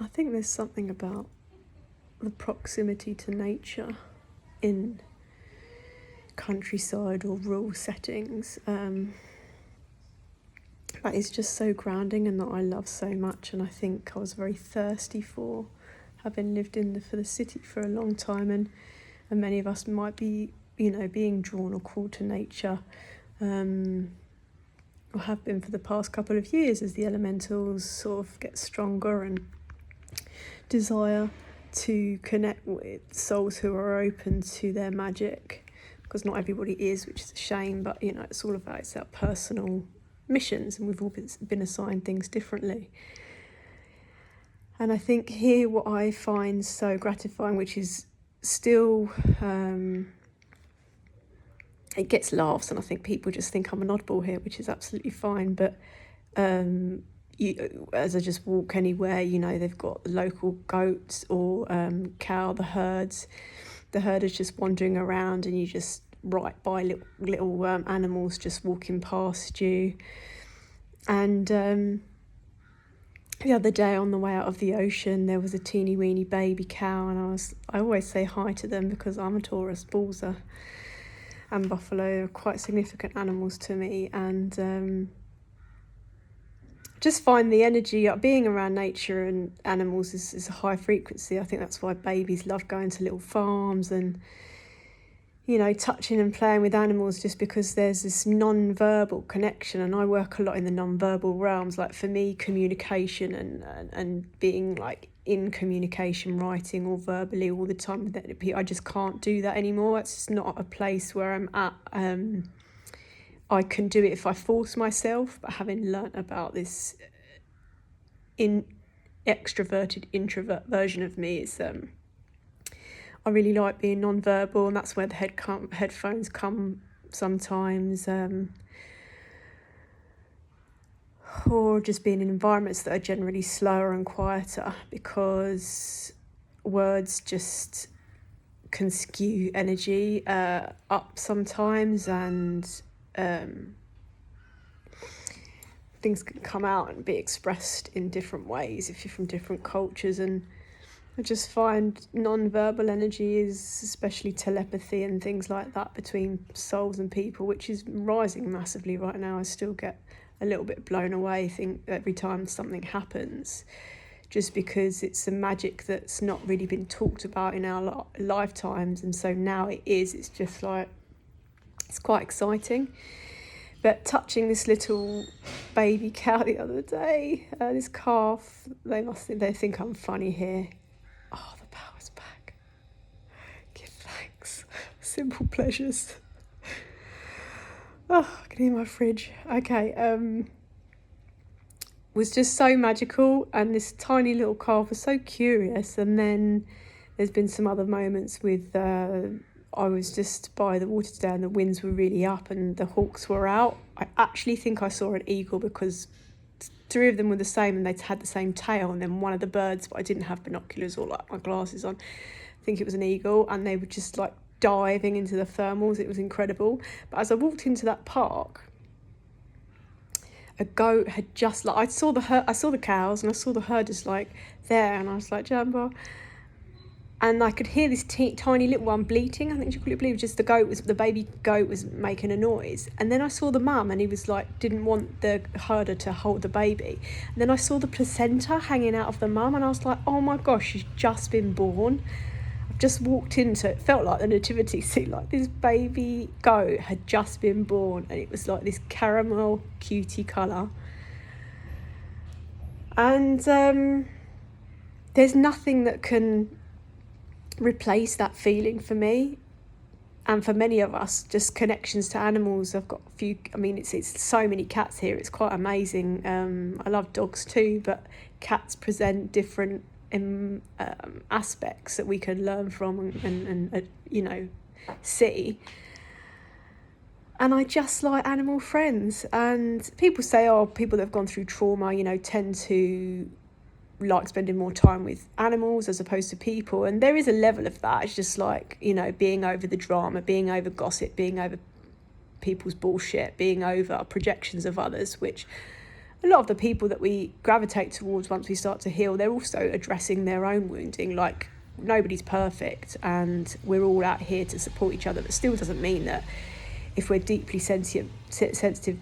I think there's something about the proximity to nature in countryside or rural settings that is just so grounding and that I love so much. And I think I was very thirsty for, having lived for the city for a long time, and many of us might be, being drawn or called to nature, or have been for the past couple of years as the elementals sort of get stronger and desire to connect with souls who are open to their magic, because not everybody is, which is a shame, but it's all about our personal missions, and we've all been assigned things differently. And I think here what I find so gratifying, which is still it gets laughs, and I think people just think I'm an oddball here, which is absolutely fine, but as I just walk anywhere, they've got local goats or cow, the herders just wandering around, and you just right by little animals just walking past you. And the other day on the way out of the ocean, there was a teeny weeny baby cow, and I always say hi to them because I'm a Taurus. Bulls and buffalo are quite significant animals to me, and just find the energy being around nature and animals is a high frequency. I think that's why babies love going to little farms and touching and playing with animals, just because there's this non-verbal connection. And I work a lot in the non-verbal realms. Like for me, communication and being like in communication, writing or verbally all the time, I just can't do that anymore. It's just not a place where I'm at. I can do it if I force myself, but having learnt about this extroverted introvert version of me, is I really like being non-verbal, and that's where the headphones come sometimes, or just being in environments that are generally slower and quieter, because words just can skew energy up sometimes, and things can come out and be expressed in different ways if you're from different cultures. And I just find non-verbal energy is, especially telepathy and things like that between souls and people, which is rising massively right now. I still get a little bit blown away, I think, every time something happens, just because it's a magic that's not really been talked about in our lifetimes, and so now it's just like, it's quite exciting. But touching this little baby cow the other day, this calf, they think I'm funny here. Oh, the power's back. Give thanks. Simple pleasures. Oh, I can hear my fridge. Okay, was just so magical, and this tiny little calf was so curious. And then there's been some other moments with I was just by the water today, and the winds were really up and the hawks were out. I actually think I saw an eagle, because 3 of them were the same and they'd had the same tail, and then one of the birds, but I didn't have binoculars or like my glasses on, I think it was an eagle, and they were just like diving into the thermals. It was incredible. But as I walked into that park, a goat had just I saw the cows and I saw the herders like there, and I was like, Jamba. And I could hear this tiny little one bleating. I think you call it bleating. Just the baby goat was making a noise. And then I saw the mum, and he was like, didn't want the herder to hold the baby. And then I saw the placenta hanging out of the mum, and I was like, oh my gosh, she's just been born. I've just walked into it, felt like the nativity scene, like this baby goat had just been born, and it was like this caramel cutie colour. And there's nothing that can replace that feeling for me, and for many of us, just connections to animals. I've got a few, it's so many cats here, it's quite amazing. I love dogs too, but cats present different aspects that we can learn from and see. And I just like animal friends. And people say, people that have gone through trauma, tend to like spending more time with animals as opposed to people, and there is a level of that. It's just like, being over the drama, being over gossip, being over people's bullshit, being over projections of others, which a lot of the people that we gravitate towards once we start to heal, they're also addressing their own wounding. Like, nobody's perfect, and we're all out here to support each other. But still doesn't mean that if we're deeply sensitive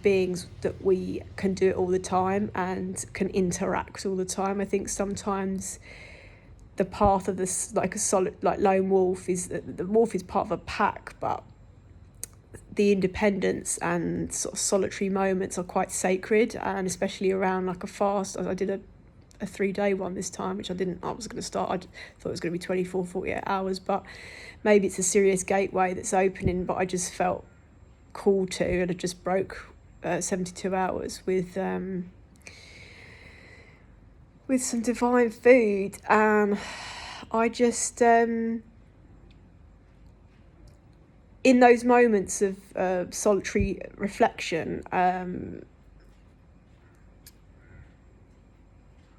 beings that we can do it all the time and can interact all the time. I think sometimes the path of this, like a solid, like lone wolf, is the wolf is part of a pack, but the independence and sort of solitary moments are quite sacred, and especially around like a fast. I did a 3-day one this time, which I was going to start. I thought it was going to be 24, 48 hours, but maybe it's a serious gateway that's opening, but I just felt called to, and I just broke 72 hours with some divine food. I just in those moments of solitary reflection,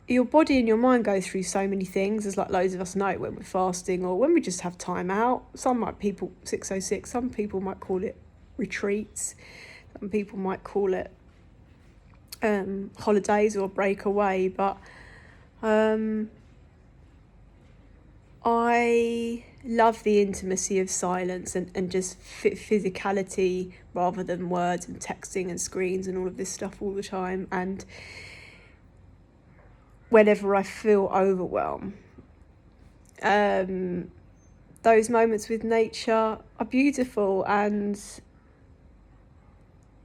your body and your mind go through so many things, as like loads of us know, when we're fasting or when we just have time out. Some 606, some people might call it retreats, some people might call it holidays or breakaway, but I love the intimacy of silence and just physicality rather than words and texting and screens and all of this stuff all the time. And whenever I feel overwhelm, those moments with nature are beautiful. And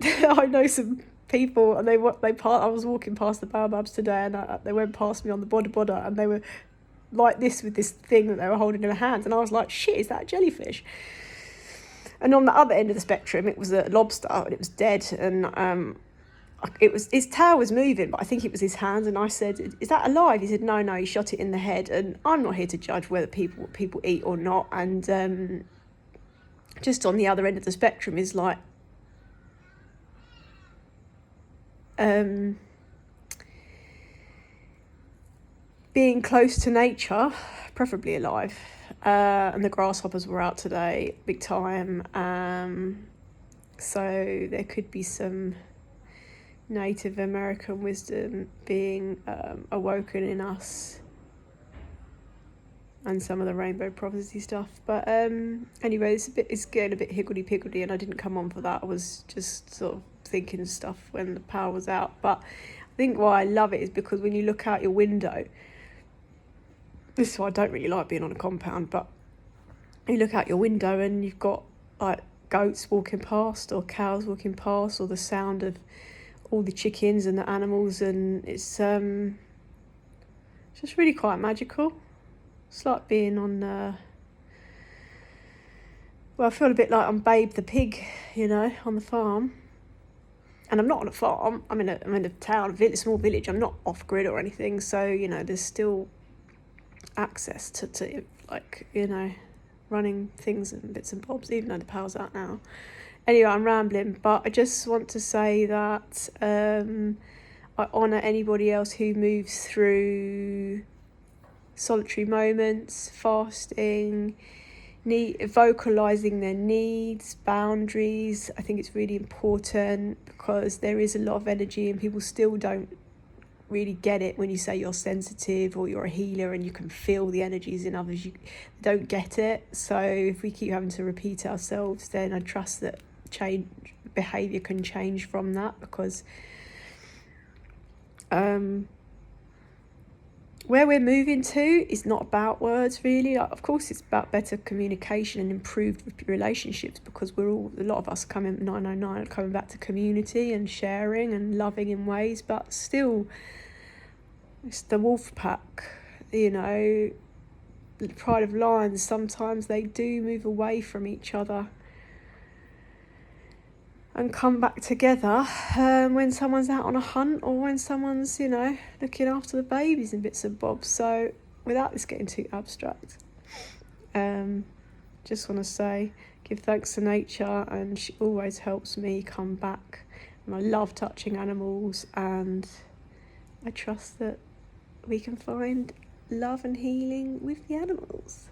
I know some people, and I was walking past the baobabs today, and they went past me on the boda, and they were like this with this thing that they were holding in their hands, and I was like, shit, is that a jellyfish? And on the other end of the spectrum, it was a lobster, and it was dead, and his tail was moving, but I think it was his hands. And I said, is that alive? He said, no, he shot it in the head. And I'm not here to judge whether people eat or not. And just on the other end of the spectrum is like being close to nature, preferably alive. And the grasshoppers were out today, big time. So there could be some Native American wisdom being awoken in us, and some of the rainbow prophecy stuff. But anyway, it's getting a bit higgledy-piggledy, and I didn't come on for that. I was just sort of thinking stuff when the power was out. But I think why I love it is because when you look out your window, this is why I don't really like being on a compound, but you look out your window and you've got like goats walking past or cows walking past, or the sound of all the chickens and the animals, and it's just really quite magical. It's like being on I feel a bit like I'm Babe the pig, on the farm. And I'm not on a farm, I'm in a town, a small village. I'm not off grid or anything, so there's still access to like running things and bits and bobs, even though the power's out now. Anyway, I'm rambling, but I just want to say that I honour anybody else who moves through solitary moments, fasting, vocalising their needs, boundaries. I think it's really important, because there is a lot of energy and people still don't really get it when you say you're sensitive or you're a healer and you can feel the energies in others. You don't get it. So if we keep having to repeat ourselves, then I trust that behaviour can change from that, because where we're moving to is not about words, really. Like, of course, it's about better communication and improved relationships, because a lot of us coming back to community and sharing and loving in ways, but still, it's the wolf pack, the pride of lions. Sometimes they do move away from each other and come back together when someone's out on a hunt, or when someone's, looking after the babies and bits and bobs. So without this getting too abstract, just want to say, give thanks to nature, and she always helps me come back. And I love touching animals, and I trust that we can find love and healing with the animals.